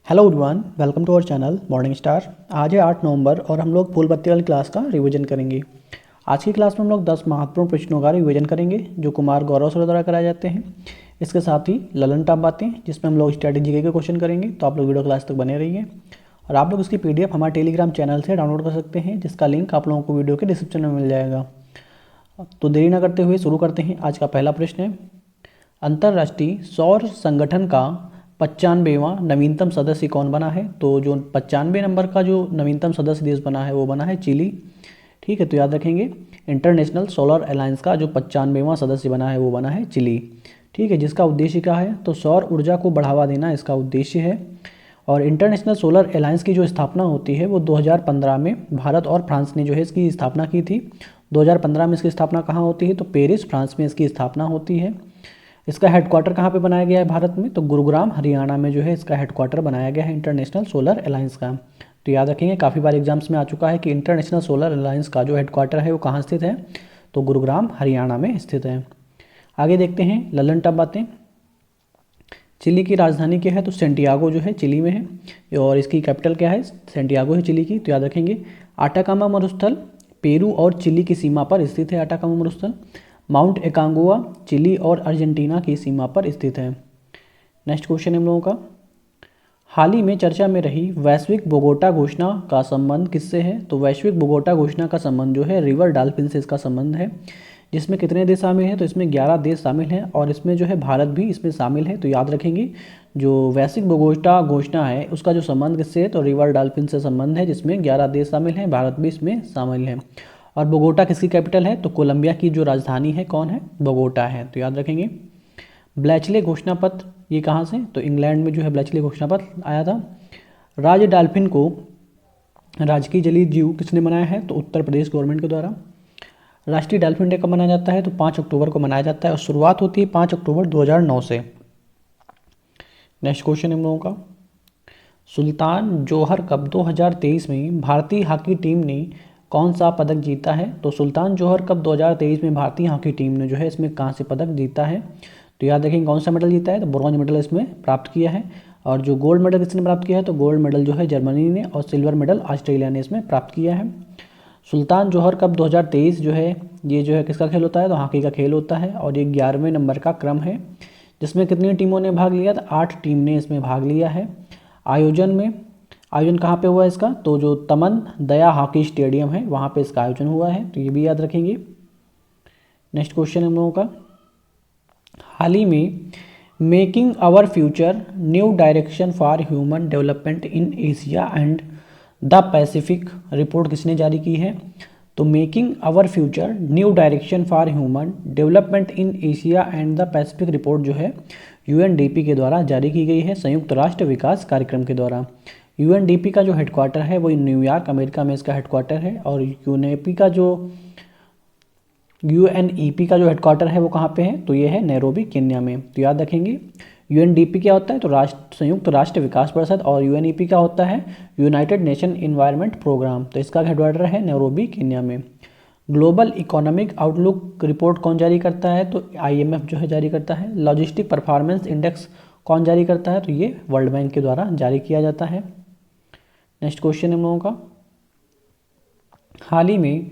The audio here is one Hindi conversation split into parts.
Hello everyone, welcome to our channel morning star. आज है 8 नवंबर और हम लोग फूल पत्ती वाली क्लास का रिवीजन करेंगे। आज की क्लास में हम लोग 10 महत्वपूर्ण प्रश्नों का रिवीजन करेंगे जो कुमार गौरव सर द्वारा कराए जाते हैं। इसके साथ ही ललन टॉप बातें जिसमें हम लोग स्ट्रैटेजी के क्वेश्चन करेंगे, तो आप लोग वीडियो क्लास तक बने रहिए। और आप लोग इसकी PDF हमारे टेलीग्राम चैनल से डाउनलोड कर सकते हैं, जिसका लिंक आप लोगों को वीडियो के डिस्क्रिप्शन में मिल जाएगा। तो देरी न करते हुए शुरू करते हैं। आज का पहला प्रश्न है, अंतर्राष्ट्रीय सौर संगठन का 95वां नवीनतम सदस्य कौन बना है? तो जो 95 नंबर का जो नवीनतम सदस्य देश बना है वो बना है चिली। ठीक है, तो याद रखेंगे इंटरनेशनल सोलर अलायंस का जो 95वां सदस्य बना है वो बना है चिली। ठीक है, जिसका उद्देश्य क्या है? तो सौर ऊर्जा को बढ़ावा देना इसका उद्देश्य है। और इंटरनेशनल सोलर अलायंस की जो स्थापना होती है वो 2015 में भारत और फ्रांस ने जो है इसकी स्थापना की थी। 2015 में इसकी स्थापना कहाँ होती है? तो पेरिस, फ्रांस में इसकी स्थापना होती है। इसका हेडक्वार्टर कहाँ पे बनाया गया है भारत में? तो गुरुग्राम, हरियाणा में जो है इसका हेडक्वार्टर बनाया गया है इंटरनेशनल सोलर अलायंस का। तो याद रखेंगे, काफ़ी बार एग्जाम्स में आ चुका है कि इंटरनेशनल सोलर अलायंस का जो हेडक्वार्टर है वो कहाँ स्थित है? तो गुरुग्राम, हरियाणा में स्थित है। आगे देखते हैं ललन टॉप बातें। चिली की राजधानी क्या है? तो सेंटियागो जो है चिली में है। और इसकी कैपिटल क्या है? सेंटियागो है चिली की। तो याद रखेंगे आटाकामा मरुस्थल पेरू और चिली की सीमा पर स्थित है। आटाकामा मरुस्थल माउंट एकांगुआ चिली और अर्जेंटीना की सीमा पर स्थित है। नेक्स्ट क्वेश्चन है हम लोगों का, हाल ही में चर्चा में रही वैश्विक बोगोटा घोषणा का संबंध किससे है? तो वैश्विक बोगोटा घोषणा का संबंध जो है रिवर डॉल्फिन से इसका संबंध है। जिसमें कितने देश शामिल हैं? तो इसमें 11 देश शामिल हैं और इसमें जो है भारत भी इसमें शामिल है। तो याद रखेंगे जो वैश्विक बोगोटा घोषणा है उसका जो संबंध किससे है? तो रिवर डॉल्फिन से संबंध है, जिसमें 11 देश शामिल हैं, भारत भी इसमें शामिल है। और बोगोटा किसकी कैपिटल है? तो कोलंबिया की जो राजधानी है कौन है? बोगोटा है। तो याद रखेंगे ब्लैचले घोषणा पत्र ये कहाँ से? तो इंग्लैंड में जो है ब्लैचले घोषणा पत्र आया था। राज डॉल्फिन को राजकीय जलीय जीव किसने बनाया है? तो उत्तर प्रदेश गवर्नमेंट के द्वारा। राष्ट्रीय डॉल्फिन डे कब मनाया जाता है? तो 5 अक्टूबर को मनाया जाता है और शुरुआत होती है 5 अक्टूबर 2009 से। नेक्स्ट क्वेश्चन है हम लोगों का, सुल्तान जोहर कप 2023 में भारतीय हॉकी टीम ने कौन सा पदक जीता है? तो सुल्तान जोहर कप 2023 में भारतीय हॉकी टीम ने जो है इसमें कांस्य पदक जीता है। तो याद रखेंगे कौन सा मेडल जीता है? तो ब्रॉन्ज मेडल इसमें प्राप्त किया है। और जो गोल्ड मेडल किसने प्राप्त किया है? तो गोल्ड मेडल जो है जर्मनी ने और सिल्वर मेडल ऑस्ट्रेलिया ने इसमें प्राप्त किया है। सुल्तान जोहर कप 2023 जो है ये जो है किसका खेल होता है? तो हॉकी का खेल होता है और ये 11वें नंबर का क्रम है, जिसमें कितनी टीमों ने भाग लिया? तो 8 टीम ने इसमें भाग लिया है। आयोजन कहाँ पे हुआ इसका? तो जो तमन दया हॉकी स्टेडियम है वहाँ पे इसका आयोजन हुआ है। तो ये भी याद रखेंगे। नेक्स्ट क्वेश्चन हम लोगों का, हाल ही में making our future new direction for human development in Asia and the Pacific report किसने जारी की है? तो making our future new direction for human development in Asia and the Pacific report जो है UNDP के द्वारा जारी की गई है, संयुक्त राष्ट्र विकास कार्यक्रम के द्वारा। UNDP का जो हेडक्वार्टर है वो न्यूयॉर्क, अमेरिका में इसका हेडक्वार्टर है। और UNEP का जो हेडक्वार्टर है वो कहाँ पे है? तो ये है नैरोबी, केन्या में। तो याद रखेंगे UNDP क्या होता है? तो संयुक्त राष्ट्र विकास परिषद। और UNEP क्या होता है? United Nation environment programme. तो इसका हेडक्वार्टर है नैरोबी, केन्या में। ग्लोबल इकोनॉमिक आउटलुक रिपोर्ट कौन जारी करता है? तो IMF जो है जारी करता है। लॉजिस्टिक परफॉर्मेंस इंडेक्स कौन जारी करता है? तो ये वर्ल्ड बैंक के द्वारा जारी किया जाता है। नेक्स्ट क्वेश्चन हम लोगों का, हाल ही में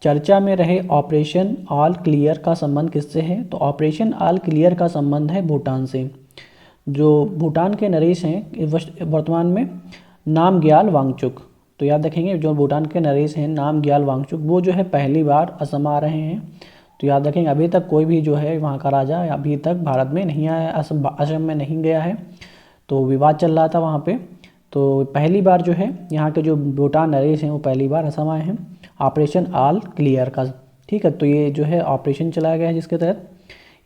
चर्चा में रहे ऑपरेशन ऑल क्लियर का संबंध किससे है? तो ऑपरेशन ऑल क्लियर का संबंध है भूटान से। जो भूटान के नरेश हैं वर्तमान में नामग्याल वांगचुक। तो याद रखेंगे जो भूटान के नरेश हैं नामग्याल वांगचुक वो जो है पहली बार असम आ रहे हैं। तो याद रखेंगे अभी तक कोई भी जो है वहाँ का राजा अभी तक भारत में नहीं आया, असम में नहीं गया है। तो विवाद चल रहा था वहाँ पे। तो पहली बार जो है यहाँ के जो भूटान नरेश हैं वो पहली बार असम आए हैं ऑपरेशन ऑल क्लियर का। ठीक है, तो ये जो है ऑपरेशन चलाया गया है जिसके तहत,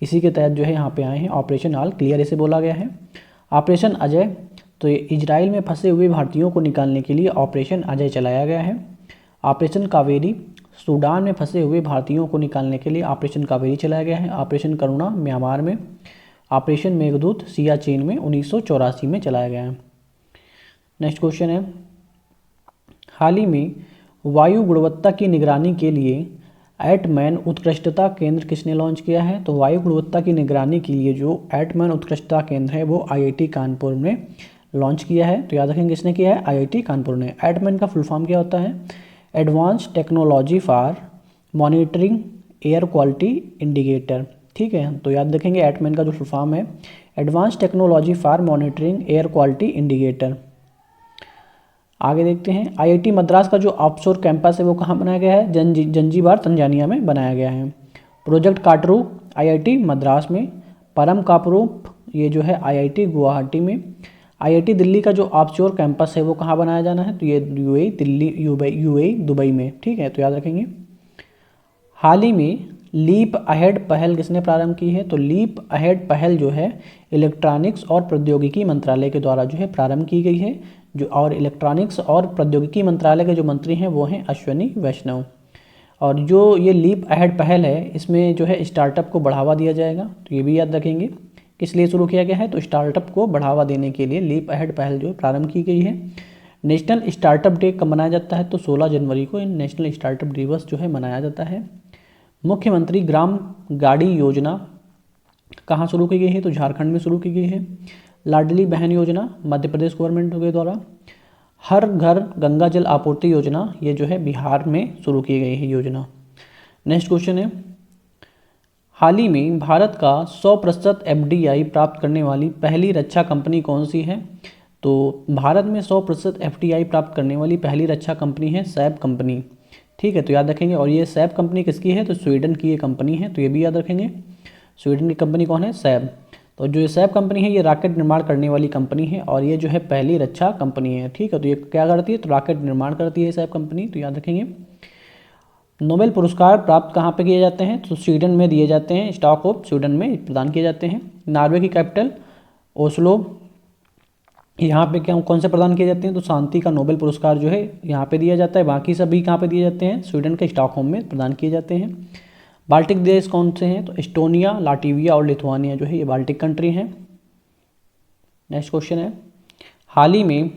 इसी के तहत जो है यहाँ पे आए हैं। ऑपरेशन ऑल क्लियर इसे बोला गया है। ऑपरेशन अजय, तो ये इजराइल में फंसे हुए भारतीयों को निकालने के लिए ऑपरेशन अजय चलाया गया है। ऑपरेशन कावेरी, सूडान में फंसे हुए भारतीयों को निकालने के लिए ऑपरेशन कावेरी चलाया गया है। ऑपरेशन करुणा म्यांमार में। ऑपरेशन मेघदूत सियाचिन में 1984 में चलाया गया है। नेक्स्ट क्वेश्चन है, हाल ही में वायु गुणवत्ता की निगरानी के लिए एटमैन उत्कृष्टता केंद्र किसने लॉन्च किया है? तो वायु गुणवत्ता की निगरानी के लिए जो एटमैन उत्कृष्टता केंद्र है वो IIT कानपुर में लॉन्च किया है, तो याद रखेंगे किसने किया है, आईआईटी कानपुर ने। एडमैन का फुल फॉर्म क्या होता है, advance technology for monitoring air quality indicator, ठीक है। तो याद रखेंगे एडमैन का जो फुल फॉर्म है advance technology for monitoring air quality indicator. आगे देखते हैं, आईआईटी मद्रास का जो ऑफशोर कैंपस है वो कहाँ बनाया गया है, जंजीबार तंजानिया में बनाया गया है। प्रोजेक्ट काटरू आईआईटी मद्रास में, परम कापरूप ये जो है आईआईटी गुवाहाटी में। आईआईटी दिल्ली का जो ऑफशोर कैंपस है वो कहाँ बनाया जाना है, तो ये यूएई दिल्ली यूएई दुबई में, ठीक है। तो याद रखेंगे। हाल ही में लीप अहेड पहल किसने प्रारंभ की है, तो लीप अहेड पहल जो है इलेक्ट्रॉनिक्स और प्रौद्योगिकी मंत्रालय के द्वारा जो है प्रारंभ की गई है। जो और इलेक्ट्रॉनिक्स और प्रौद्योगिकी मंत्रालय के जो मंत्री हैं वो हैं अश्विनी वैष्णव। और जो ये लीप अहेड पहल है इसमें जो है स्टार्टअप को बढ़ावा दिया जाएगा, तो ये भी याद रखेंगे किस लिए शुरू किया गया है, तो स्टार्टअप को बढ़ावा देने के लिए लीप अहेड पहल जो है प्रारंभ की गई है। नेशनल स्टार्टअप डे कब मनाया जाता है, तो 16 जनवरी को नेशनल स्टार्टअप दिवस जो है मनाया जाता है। मुख्यमंत्री ग्राम गाड़ी योजना कहाँ शुरू की गई है, तो झारखंड में शुरू की गई है। लाडली बहन योजना मध्य प्रदेश गवर्नमेंट के द्वारा। हर घर गंगा जल आपूर्ति योजना ये जो है बिहार में शुरू की गई है योजना। नेक्स्ट क्वेश्चन है, हाल ही में भारत का 100% एफडीआई प्राप्त करने वाली पहली रक्षा कंपनी कौन सी है, तो भारत में 100% एफडीआई प्राप्त करने वाली पहली रक्षा कंपनी है सैब कंपनी, ठीक है। तो याद रखेंगे, और ये सैब कंपनी किसकी है, तो स्वीडन की ये कंपनी है, तो ये भी याद रखेंगे। स्वीडन की कंपनी कौन है, सैब। तो जो ये सैब कंपनी है ये रॉकेट निर्माण करने वाली कंपनी है और ये जो है पहली रक्षा कंपनी है, ठीक है। तो ये क्या करती है, तो रॉकेट निर्माण करती है सैब कंपनी, तो याद रखेंगे। नोबेल पुरस्कार प्राप्त कहाँ पे किए जाते हैं, तो स्वीडन में दिए जाते हैं, स्टॉकहोम स्वीडन में प्रदान किए जाते हैं। नॉर्वे की कैपिटल ओस्लो, यहाँ पे क्या कौन से प्रदान किए जाते हैं, तो शांति का नोबेल पुरस्कार जो है यहाँ पे दिया जाता है। बाकी सभी कहाँ पे दिए जाते हैं, स्वीडन के स्टॉकहोम में प्रदान किए जाते हैं। बाल्टिक देश कौन से हैं, तो एस्टोनिया, लाटविया और लिथुआनिया जो है ये बाल्टिक कंट्री हैं। नेक्स्ट क्वेश्चन है, हाल ही में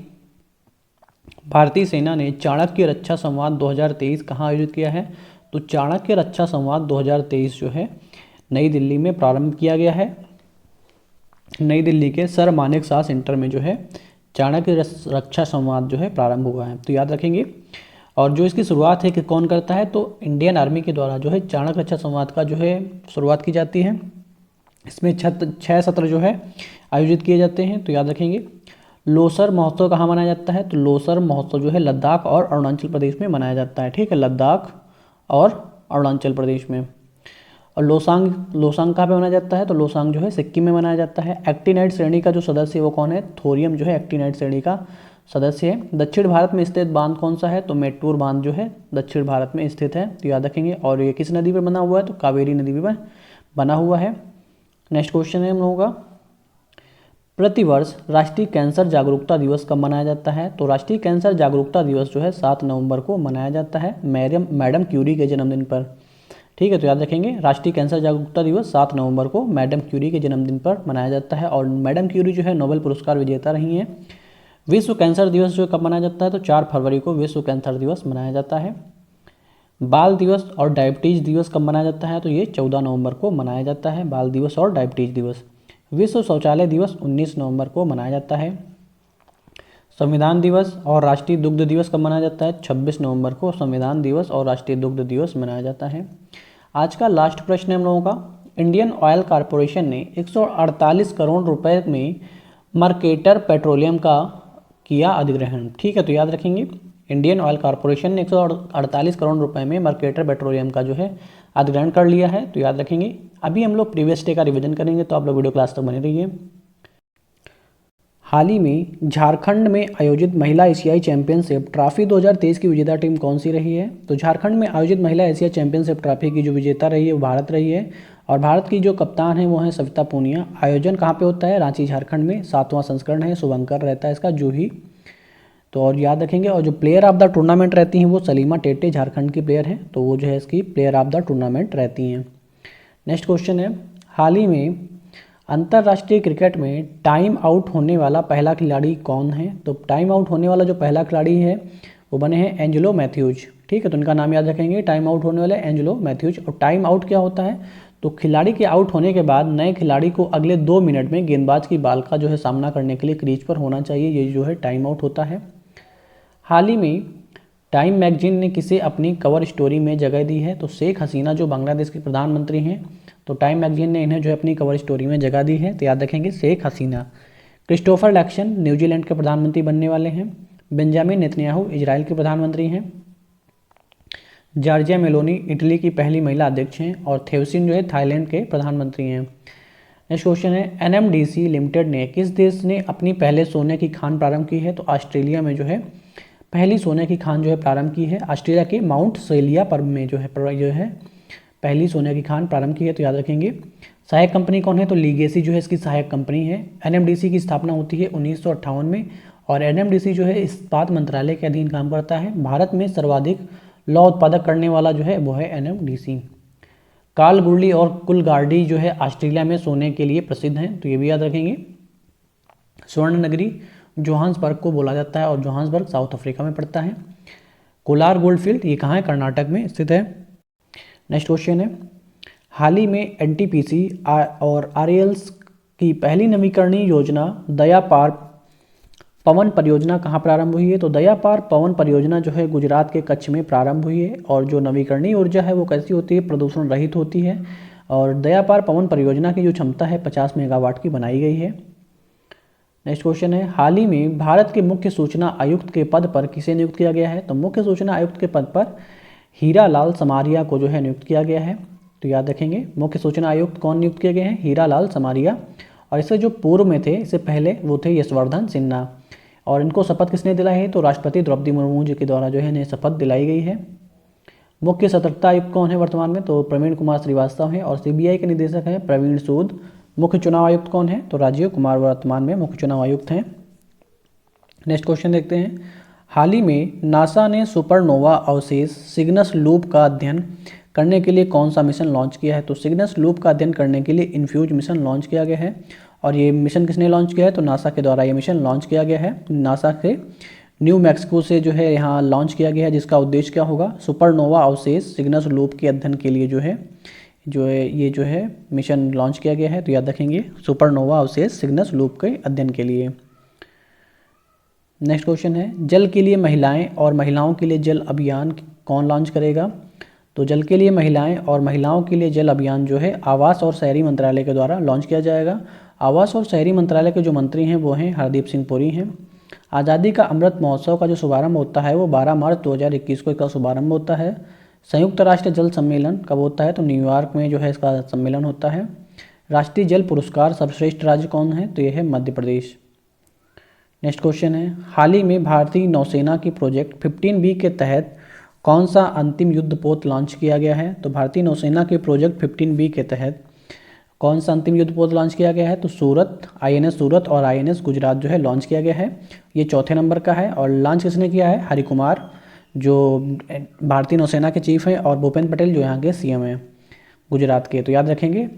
भारतीय सेना ने चाणक्य रक्षा संवाद 2023 कहाँ आयोजित किया है, तो चाणक्य रक्षा संवाद 2023 जो है नई दिल्ली में प्रारंभ किया गया है। नई दिल्ली के सर मानेकशॉ सेंटर में जो है चाणक्य रक्षा संवाद जो है प्रारंभ हुआ है, तो याद रखेंगे। और जो इसकी शुरुआत है कि कौन करता है, तो इंडियन आर्मी के द्वारा जो है चाणक्य रक्षा संवाद का जो है शुरुआत की जाती है। इसमें 6 सत्र जो है आयोजित किए जाते हैं, तो याद रखेंगे। लोसर महोत्सव कहाँ मनाया जाता है, तो लोसर महोत्सव जो है लद्दाख और अरुणाचल प्रदेश में मनाया जाता है, ठीक है, लद्दाख और अरुणाचल प्रदेश में। और लोसांग कहाँ पे मनाया जाता है, तो लोसांग जो है सिक्किम में मनाया जाता है। एक्टिनाइड श्रेणी का जो सदस्य है वो कौन है, थोरियम जो है एक्टिनाइड श्रेणी का सदस्य है। दक्षिण भारत में स्थित बांध कौन सा है, तो मेट्टूर बांध जो है दक्षिण भारत में स्थित है, तो याद रखेंगे। और ये किस नदी पर बना हुआ है, तो कावेरी नदी पर बना हुआ है। नेक्स्ट क्वेश्चन है हम लोगों का, प्रतिवर्ष राष्ट्रीय कैंसर जागरूकता दिवस कब मनाया जाता है, तो राष्ट्रीय कैंसर जागरूकता दिवस जो है 7 नवंबर को मनाया जाता है मैडम क्यूरी के जन्मदिन पर, ठीक है। तो याद रखेंगे राष्ट्रीय कैंसर जागरूकता दिवस 7 नवंबर को मैडम क्यूरी के जन्मदिन पर मनाया जाता है। और मैडम क्यूरी जो है नोबेल पुरस्कार विजेता रही हैं। विश्व कैंसर दिवस जो कब मनाया जाता है, तो 4 फरवरी को विश्व कैंसर दिवस मनाया जाता है। बाल दिवस और डायबिटीज़ दिवस कब मनाया जाता है, तो ये 14 नवंबर को मनाया जाता है, बाल दिवस और डायबिटीज़ दिवस। विश्व शौचालय दिवस 19 नवंबर को मनाया जाता है। संविधान दिवस और राष्ट्रीय दुग्ध दिवस कब मनाया जाता है, 26 नवंबर को संविधान दिवस और राष्ट्रीय दुग्ध दिवस मनाया जाता है। आज का लास्ट प्रश्न है हम लोगों का, इंडियन ऑयल कॉरपोरेशन ने 148 करोड़ रुपए में मर्केटर पेट्रोलियम का किया अधिग्रहण, ठीक है। तो याद रखेंगे इंडियन ऑयल कॉरपोरेशन ने 148 करोड़ रुपए में मर्केटर पेट्रोलियम का जो है अधिग्रहण कर लिया है, तो याद रखेंगे। अभी हम लोग प्रीवियस डे का रिवीजन करेंगे, तो आप लोग वीडियो क्लास तक बने रहिए। हाल ही में झारखंड में आयोजित महिला एशियाई चैंपियनशिप ट्रॉफी 2023 की विजेता टीम कौन सी रही है, तो झारखंड में आयोजित महिला एशिया चैंपियनशिप ट्रॉफी की जो विजेता रही है वो भारत रही है। और भारत की जो कप्तान है वो है सविता पूनिया। आयोजन कहाँ पे होता है, रांची झारखंड में। 7वां संस्करण है, शुभंकर रहता है इसका जूही, तो और याद रखेंगे। और जो प्लेयर ऑफ द टूर्नामेंट रहती हैं वो सलीमा टेटे झारखंड की प्लेयर है, तो वो जो है इसकी प्लेयर ऑफ द टूर्नामेंट रहती हैं। नेक्स्ट क्वेश्चन है, हाल ही में अंतर्राष्ट्रीय क्रिकेट में टाइम आउट होने वाला पहला खिलाड़ी कौन है, तो टाइम आउट होने वाला जो पहला खिलाड़ी है वो बने हैं एंजेलो मैथ्यूज, ठीक है। तो इनका नाम याद रखेंगे, टाइम आउट होने वाले एंजेलो मैथ्यूज। और टाइम आउट क्या होता है, तो खिलाड़ी के आउट होने के बाद नए खिलाड़ी को अगले 2 मिनट में गेंदबाज की बाल का जो है सामना करने के लिए क्रीज पर होना चाहिए, ये जो है टाइम आउट होता है। हाल ही में टाइम मैगजीन ने किसे अपनी कवर स्टोरी में जगह दी है? तो शेख हसीना जो बांग्लादेश के प्रधानमंत्री हैं, तो टाइम मैगजीन ने इन्हें जो है अपनी कवर स्टोरी में जगह दी है, तो याद रखेंगे शेख हसीना। क्रिस्टोफर लैक्सन न्यूजीलैंड के प्रधानमंत्री बनने वाले हैं। बेंजामिन नेतन्याहू इजराइल के प्रधानमंत्री हैं। जॉर्जिया मेलोनी इटली की पहली महिला अध्यक्ष हैं और थेवसिन जो है थाईलैंड के प्रधानमंत्री हैं। नेक्स्ट क्वेश्चन है एनएमडीसी लिमिटेड ने किस देश ने अपनी पहले सोने की खान प्रारंभ की है? तो ऑस्ट्रेलिया में जो है पहली सोने की खान जो है प्रारंभ की है। ऑस्ट्रेलिया के माउंट सेलिया पर्व में जो है पहली सोने की खान प्रारंभ की है, तो याद रखेंगे। सहायक कंपनी कौन है? तो लीगेसी जो है इसकी सहायक कंपनी है। एनएमडीसी की स्थापना होती है 1958 में और एनएमडीसी जो है इस्पात मंत्रालय के अधीन काम करता है। भारत में सर्वाधिक लौह उत्पादक करने वाला जो है वो है एनएमडीसी। कालगुरली और कुलगार्डी जो है ऑस्ट्रेलिया में सोने के लिए प्रसिद्ध हैं, तो ये भी याद रखेंगे। स्वर्ण नगरी जोहान्सबर्ग को बोला जाता है और जोहान्सबर्ग साउथ अफ्रीका में पड़ता है। कोलार गोल्डफील्ड ये कहाँ है? कर्नाटक में स्थित है। नेक्स्ट क्वेश्चन है हाल ही में एनटीपीसी और आरएल्स की पहली नवीकरणीय योजना दया पार पवन परियोजना कहाँ प्रारंभ हुई है? तो दया पार पवन परियोजना जो है गुजरात के कच्छ में प्रारंभ हुई है और जो नवीकरणीय ऊर्जा है वो कैसी होती है? प्रदूषण रहित होती है और दया पार पवन परियोजना की जो क्षमता है 50 मेगावाट की बनाई गई है। नेक्स्ट क्वेश्चन है हाल ही में भारत के मुख्य सूचना आयुक्त के पद पर किसे नियुक्त किया गया है? तो मुख्य सूचना आयुक्त के पद पर हीरा लाल समारिया को जो है नियुक्त किया गया है, तो याद रखेंगे। मुख्य सूचना आयुक्त कौन नियुक्त किए गए हैं? हीरा लाल समारिया। और इससे जो पूर्व में थे, इससे पहले वो थे यशवर्धन सिन्हा और इनको शपथ किसने दिलाई है? तो राष्ट्रपति द्रौपदी मुर्मू जी के द्वारा जो है इन्हें शपथ दिलाई गई है। मुख्य सतर्कता आयुक्त कौन है वर्तमान में? तो प्रवीण कुमार श्रीवास्तव हैं और सीबीआई के निदेशक हैं प्रवीण सूद। मुख्य चुनाव आयुक्त कौन है? तो राजीव कुमार वर्तमान में मुख्य चुनाव आयुक्त हैं। नेक्स्ट क्वेश्चन देखते हैं हाल ही में नासा ने सुपरनोवा अवशेष सिग्नस लूप का अध्ययन करने के लिए कौन सा मिशन लॉन्च किया है? तो सिग्नस लूप का अध्ययन करने के लिए इन्फ्यूज मिशन लॉन्च किया गया है और ये मिशन किसने लॉन्च किया है? तो नासा के द्वारा ये मिशन लॉन्च किया गया है। नासा के न्यू मैक्सिको से जो है यहाँ लॉन्च किया गया है, जिसका उद्देश्य क्या होगा? सुपरनोवा अवशेष सिग्नस लूप के अध्ययन के लिए जो है मिशन लॉन्च किया गया है, तो याद रखेंगे सुपरनोवा अवशेष सिग्नस लूप के अध्ययन के लिए। नेक्स्ट क्वेश्चन है जल के लिए महिलाएं और महिलाओं के लिए जल अभियान कौन लॉन्च करेगा? तो जल के लिए महिलाएं और महिलाओं के लिए जल अभियान जो है आवास और शहरी मंत्रालय के द्वारा लॉन्च किया जाएगा। आवास और शहरी मंत्रालय के जो मंत्री हैं वो हैं हरदीप सिंह पुरी हैं। आज़ादी का अमृत महोत्सव का जो शुभारंभ होता है वो 12 मार्च 2021 को इसका शुभारंभ होता है। संयुक्त राष्ट्र जल सम्मेलन कब होता है? तो न्यूयॉर्क में जो है इसका सम्मेलन होता है। राष्ट्रीय जल पुरस्कार सर्वश्रेष्ठ राज्य कौन है? तो यह है मध्य प्रदेश। नेक्स्ट क्वेश्चन है हाल ही में भारतीय नौसेना की प्रोजेक्ट 15B के तहत कौन सा अंतिम युद्धपोत लॉन्च किया गया है? तो भारतीय नौसेना के प्रोजेक्ट 15B के तहत कौन सा अंतिम युद्धपोत लॉन्च किया गया है? तो सूरत, आईएनएस सूरत और आईएनएस गुजरात जो है लॉन्च किया गया है। ये चौथे नंबर का है और लॉन्च किसने किया है? हरिकुमार जो भारतीय नौसेना के चीफ हैं और भूपेंद्र पटेल जो यहाँ के सीएम हैं गुजरात के, तो याद रखेंगे।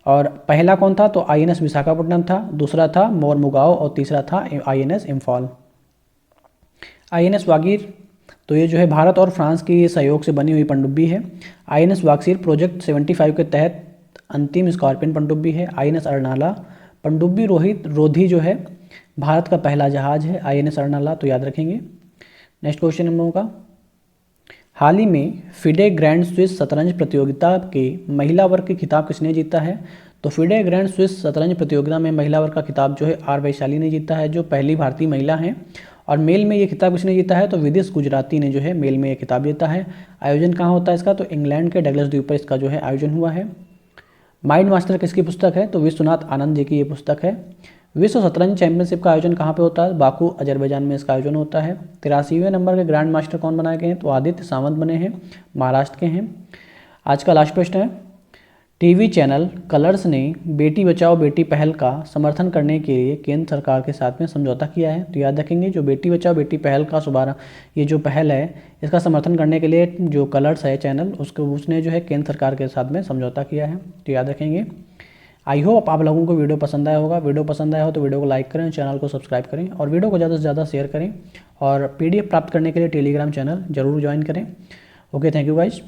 और पहला कौन था? तो आईएनएस विशाखापट्टनम था, दूसरा था मोरमुगाओ और तीसरा था आईएनएस इम्फाल। आईएनएस वागीर तो ये जो है भारत और फ्रांस की सहयोग से बनी हुई पनडुब्बी है। आईएनएस वागीर प्रोजेक्ट 75 के तहत अंतिम स्कॉर्पियन पनडुब्बी है। आईएनएस अर्नाला पनडुब्बी रोधी जो है भारत का पहला जहाज है आईएनएस अर्नाला, तो याद रखेंगे। नेक्स्ट क्वेश्चन हम लोगों का हाल ही में फिडे ग्रैंड स्विस शतरंज प्रतियोगिता के महिला वर्ग के खिताब किसने जीता है? तो फिडे ग्रैंड स्विस शतरंज प्रतियोगिता में महिला वर्ग का खिताब जो है आर वैशाली ने जीता है, जो पहली भारतीय महिला हैं। और मेल में ये खिताब किसने जीता है? तो विदिश गुजराती ने जो है मेल में ये खिताब जीता है। आयोजन कहाँ होता है इसका? तो इंग्लैंड के डगलस द्वीप पर इसका जो है आयोजन हुआ है। माइंड मास्टर किसकी पुस्तक है? तो विश्वनाथ आनंद जी की ये पुस्तक है। विश्व शतरंज चैंपियनशिप का आयोजन कहाँ पे होता है? बाकू अजरबैजान में इसका आयोजन होता है। 83वें नंबर के ग्रैंड मास्टर कौन बनाए गए हैं? तो आदित्य सावंत बने हैं, महाराष्ट्र के हैं। आज का लास्ट प्रश्न है टीवी चैनल कलर्स ने बेटी बचाओ बेटी पहल का समर्थन करने के लिए केंद्र सरकार के साथ में समझौता किया है। तो याद रखेंगे जो बेटी बचाओ बेटी पहल का शुभारंभ, ये जो पहल है इसका समर्थन करने के लिए जो कलर्स है चैनल उसने जो है केंद्र सरकार के साथ में समझौता किया है, तो याद रखेंगे। आई होप आप लोगों को वीडियो पसंद आया होगा। वीडियो पसंद आया हो तो वीडियो को लाइक करें, चैनल को सब्सक्राइब करें और वीडियो को ज़्यादा से ज़्यादा शेयर करें और PDF प्राप्त करने के लिए टेलीग्राम चैनल जरूर ज्वाइन करें। Okay, thank you guys.